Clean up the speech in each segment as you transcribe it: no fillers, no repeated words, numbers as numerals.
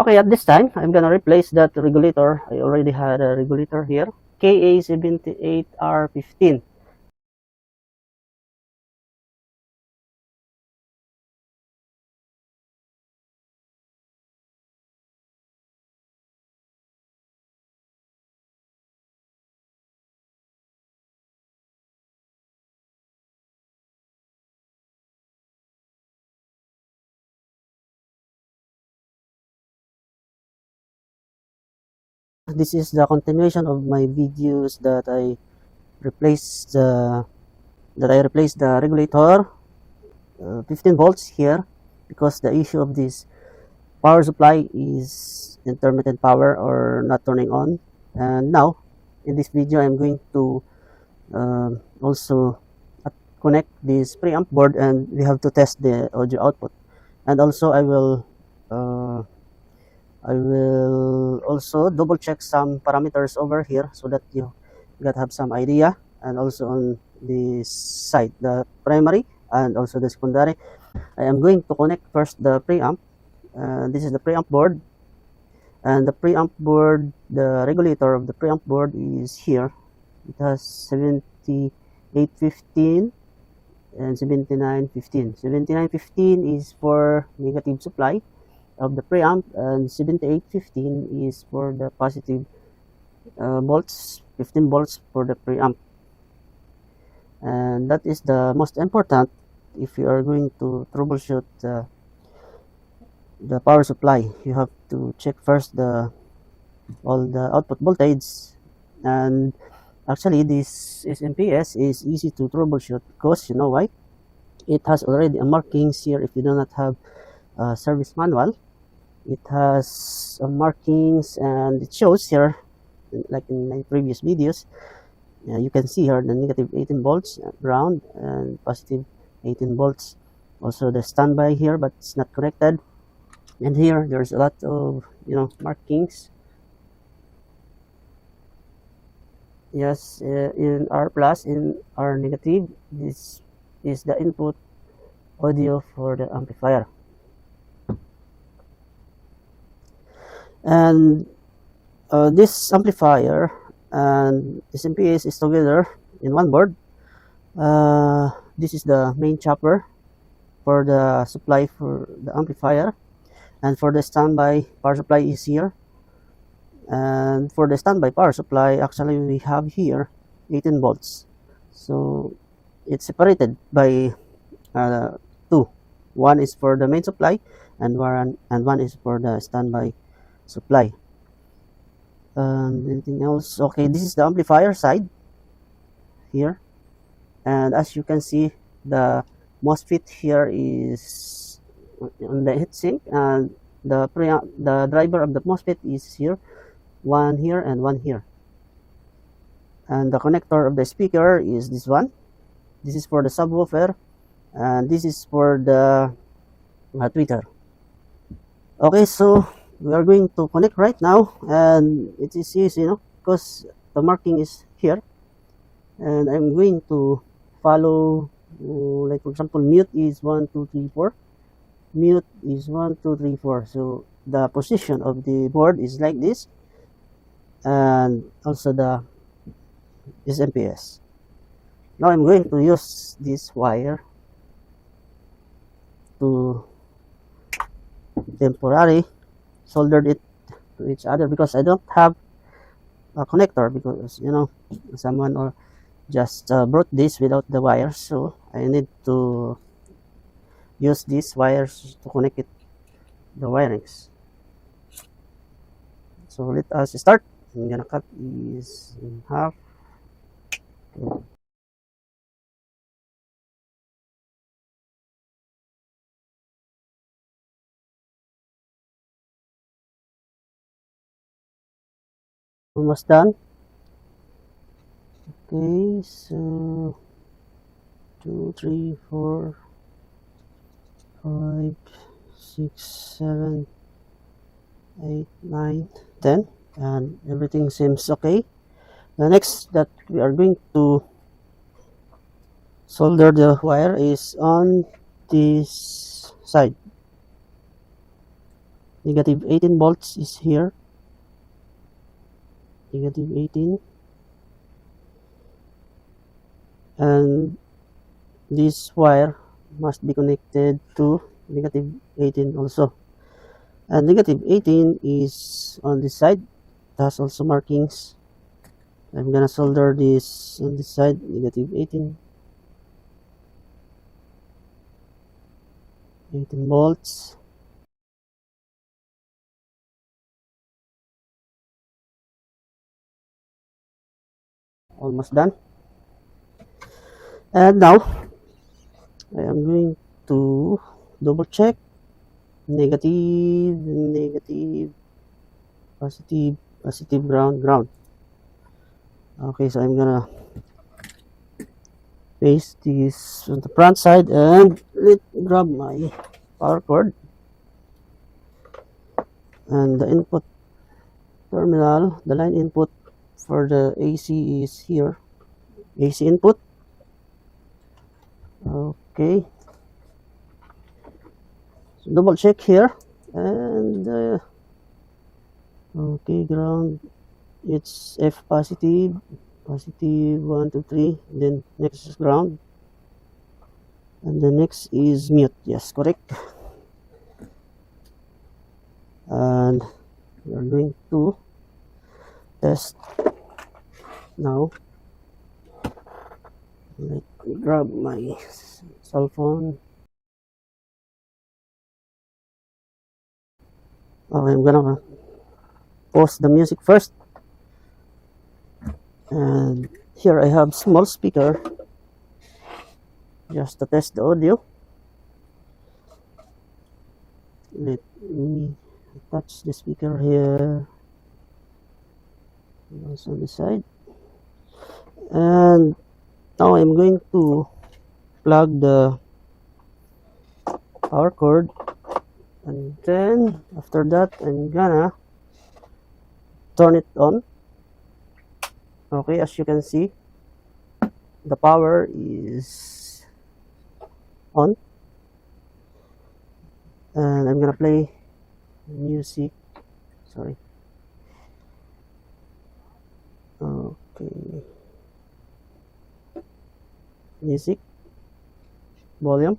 Okay, at this time, I'm gonna replace that regulator. I already had a regulator here, KA78R15. This is the continuation of my videos that I replaced the regulator 15 volts here, because the issue of this power supply is intermittent power or not turning on. And now in this video I'm going to also connect this preamp board, and we have to test the audio output. And also I will also double check some parameters over here so that you got have some idea. And also on this side, the primary and also the secondary, I am going to connect first the preamp. This is the preamp board, and the preamp board, the regulator of the preamp board is here. It has 7815 and 7915. 7915 is for negative supply of the preamp, and 7815 is for the positive volts, 15 volts for the preamp. And that is the most important if you are going to troubleshoot the power supply. You have to check first all the output voltage. And actually this SMPS is easy to troubleshoot, because you know why? It has already a markings here. If you do not have a service manual, it has markings, and it shows here, like in my previous videos. You can see here the negative 18 volts ground and positive 18 volts. Also the standby here, but it's not connected. And here there's a lot of markings. Yes, in R plus, in R negative, this is the input audio for the amplifier. And this amplifier and this MPS is together in one board. This is the main chopper for the supply for the amplifier, and for the standby power supply is here. And for the standby power supply, actually we have here 18 volts, so it's separated by two. One is for the main supply, and one is for the standby supply. Anything else? Okay, this is the amplifier side here, and as you can see, the MOSFET here is on the heatsink, and the driver of the MOSFET is here, one here and one here. And the connector of the speaker is this one. This is for the subwoofer, and this is for the tweeter. Okay, so we are going to connect right now, and it is easy, because the marking is here. And I'm going to follow, like for example, mute is 1 2 3 4, mute is 1 2 3 4. So the position of the board is like this, and also the SMPS. Now I'm going to use this wire to temporarily soldered it to each other, because I don't have a connector, because someone or just brought this without the wires, so I need to use these wires to connect it, the wirings. So let us start. I'm gonna cut this in half. Okay. Almost done. Okay, so 2 3 4 5 6 7 8 9 10, and everything seems okay. The next that we are going to solder the wire is on this side. Negative 18 volts is here. Negative 18. And this wire must be connected to negative 18 also. And negative 18 is on this side. It has also markings. I'm gonna solder this on this side, negative 18. 18 volts. Almost done. And now I am going to double check negative, negative, positive, positive, ground, ground. Okay, so I'm gonna paste this on the front side and grab my power cord and the input terminal, the line input for the AC is here, AC input. Okay, so double check here and okay, ground, it's F positive, positive 1 2 3, then next is ground, and the next is mute. Yes, correct. And we are going to test now. Let me grab my cell phone. Okay, I'm gonna pause the music first. And here I have small speaker just to test the audio. Let me touch the speaker here, also on the side. And now I'm going to plug the power cord, and then after that I'm gonna turn it on. Okay, as you can see, the power is on, and I'm gonna play music. Sorry. Okay, music volume.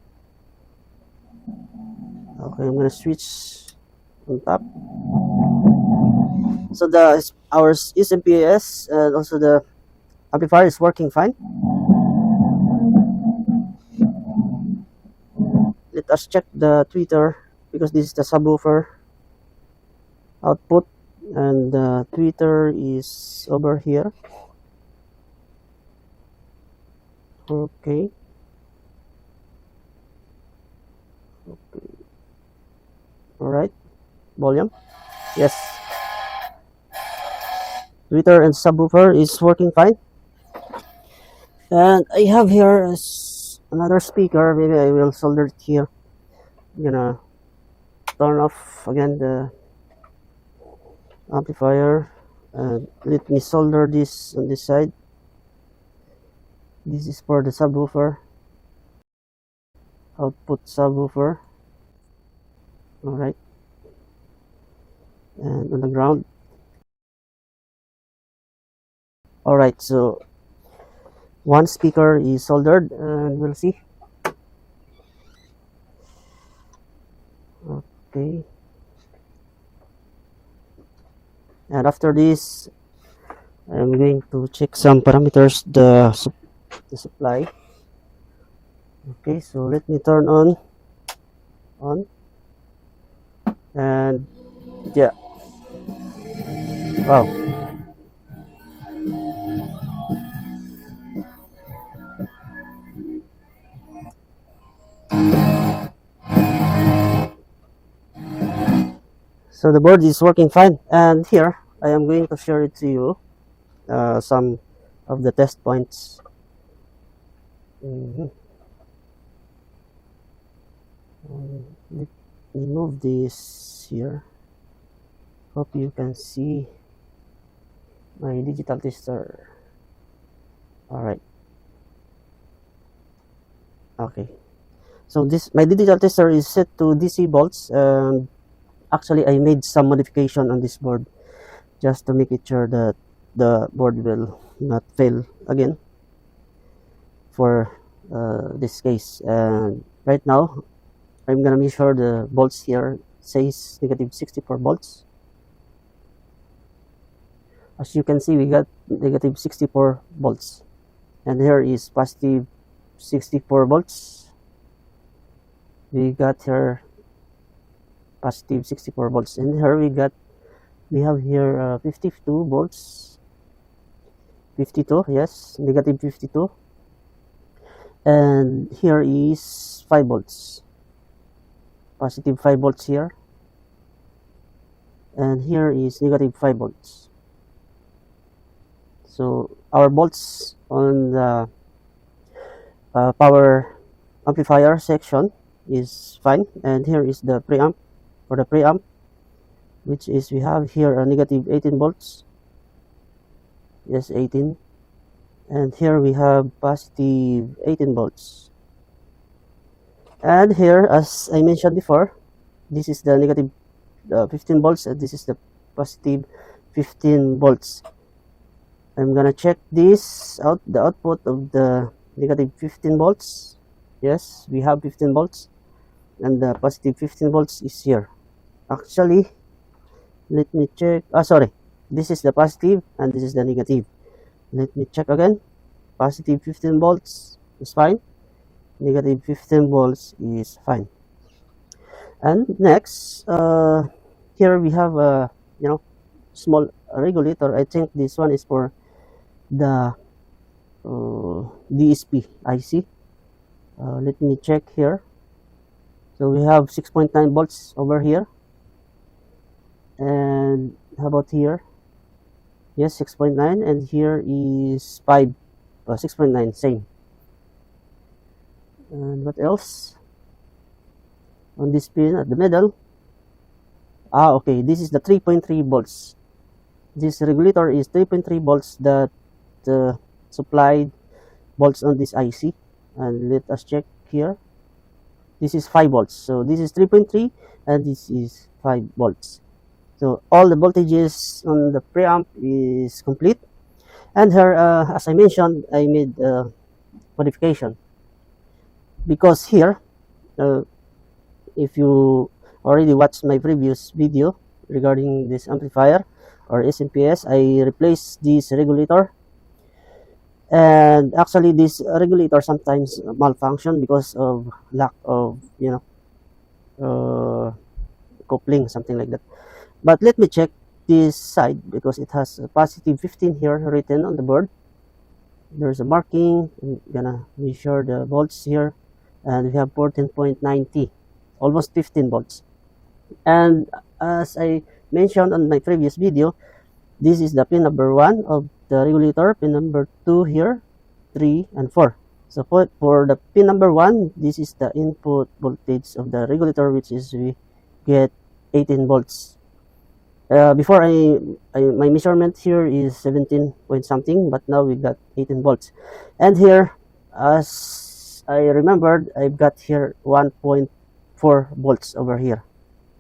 Okay, I'm gonna switch on top. So our SMPS and also the amplifier is working fine. Let us check the tweeter, because this is the subwoofer output and the tweeter is over here. Okay. Okay. All right. Volume. Yes. Tweeter and subwoofer is working fine. And I have here another speaker. Maybe I will solder it here. I'm gonna turn off again the amplifier and let me solder this on this side. This is for the subwoofer, output subwoofer. All right, and on the ground. All right, so one speaker is soldered, and we'll see. Okay, and after this I'm going to check some parameters, the supply. Okay, so let me turn on, and yeah, wow. So the board is working fine, and here I am going to share it to you, some of the test points. Let me move this here. Hope you can see my digital tester. All right. Okay. So this, my digital tester is set to DC volts, and Actually, I made some modification on this board just to make it sure that the board will not fail again for this case. And right now, I'm gonna measure the volts here. It says negative 64 volts. As you can see, we got negative 64 volts, and here is positive 64 volts. We got here positive 64 volts, and here we have here 52 volts, 52, yes, negative 52, and here is 5 volts, positive 5 volts here, and here is negative 5 volts. So our volts on the power amplifier section is fine, and here is the preamp. For the preamp, which is we have here a negative 18 volts, yes, 18, and here we have positive 18 volts. And here, as I mentioned before, this is the negative 15 volts, and this is the positive 15 volts. I'm gonna check this out, the output of the negative 15 volts. Yes, we have 15 volts, and the positive 15 volts is here. Actually, let me check. Sorry, this is the positive and this is the negative. Let me check again. Positive 15 volts is fine, negative 15 volts is fine. And next, here we have a small regulator. I think this one is for the DSP IC. Let me check here. So we have 6.9 volts over here, and how about here? Yes, 6.9, and here is 6.9, same. And what else on this pin at the middle? Okay, this is the 3.3 volts. This regulator is 3.3 volts that supplied volts on this IC. And let us check here. This is 5 volts. So this is 3.3 and this is 5 volts. So all the voltages on the preamp is complete. And here, as I mentioned, I made a modification. Because here, if you already watched my previous video regarding this amplifier or SMPS, I replaced this regulator. And actually, this regulator sometimes malfunction because of lack of, coupling, something like that. But let me check this side because it has a positive 15 here written on the board. There's a marking. I'm gonna measure the volts here, and we have 14.90, almost 15 volts. And as I mentioned on my previous video, this is the pin number 1 of the regulator, pin number 2 here, 3 and 4. So for the pin number 1, this is the input voltage of the regulator, which is we get 18 volts. Before my measurement here is 17 point something, but now we got 18 volts. And here, as I remembered, I've got here 1.4 volts over here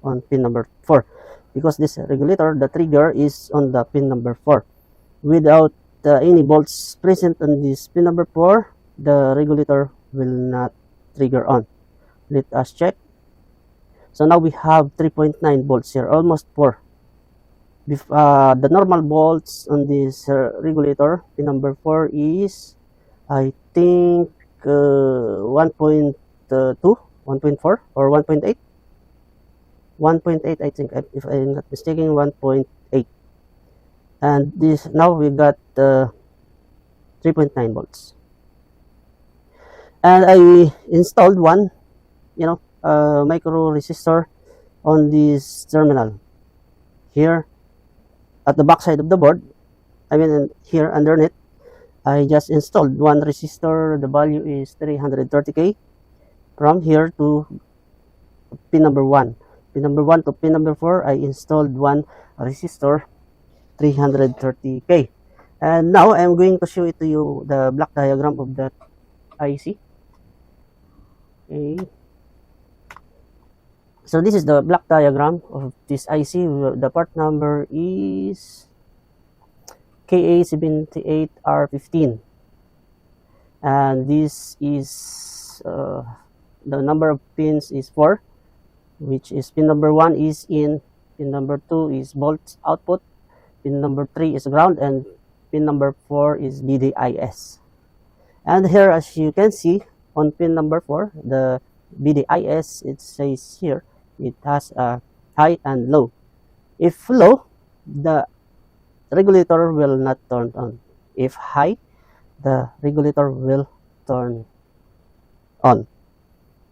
on pin number 4, because this regulator, the trigger is on the pin number 4. Without any volts present on this pin number 4, the regulator will not trigger on. Let us check. So now we have 3.9 volts here, almost 4. The normal volts on this regulator, pin number 4, is, I think, 1.2, 1.4, or 1.8. 1.8, I think, if I'm not mistaken, 1.8. And this, now we got 3.9 volts. And I installed one, micro resistor on this terminal here at the back side of the board. I mean, here underneath, I just installed one resistor. The value is 330K. From here to pin number 1. Pin number 1 to pin number 4, I installed one resistor, 330K. And now I'm going to show it to you, the block diagram of that IC. Okay. So this is the block diagram of this IC. The part number is KA78R15, and this is the number of pins is 4, which is pin number 1 is in, pin number 2 is volt output, pin number 3 is ground, and pin number 4 is BDIS. And here, as you can see, on pin number 4, the BDIS, it says here, it has a high and low. If low, the regulator will not turn on. If high, the regulator will turn on.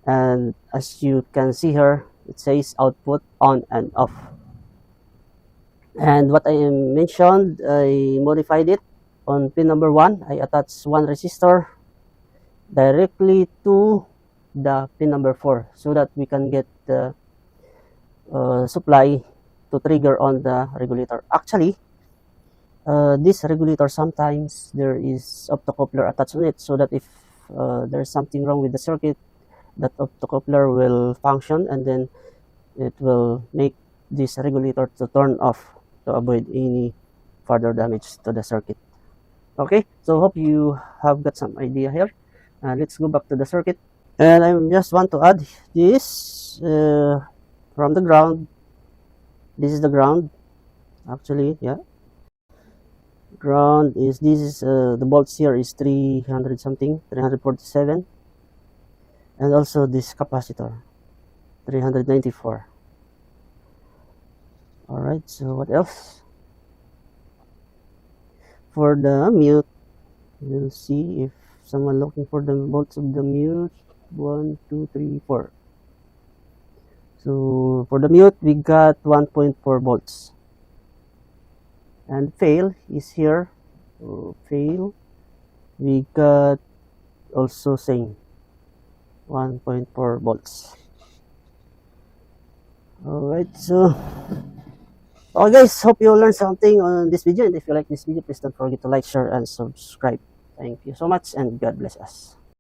And as you can see here, it says output on and off. And what I mentioned, I modified it. On pin number 1, I attached one resistor directly to the pin number 4 so that we can get the supply to trigger on the regulator. Actually, this regulator, sometimes there is optocoupler attached on it, so that if there's something wrong with the circuit, that optocoupler will function, and then it will make this regulator to turn off to avoid any further damage to the circuit. Okay, so hope you have got some idea here. Let's go back to the circuit, and I just want to add this from the ground. This is the ground, actually, yeah. Ground is, this is the volts here is 300 something, 347, and also this capacitor 394. All right, so what else? For the mute, we'll see if someone looking for the volts of the mute. 1, 2, 3, 4. So for the mute, we got 1.4 volts. And fail is here. So fail, we got also same 1.4 volts. Alright, so okay guys, hope you learned something on this video, and if you like this video, please don't forget to like, share, and subscribe. Thank you so much, and God bless us.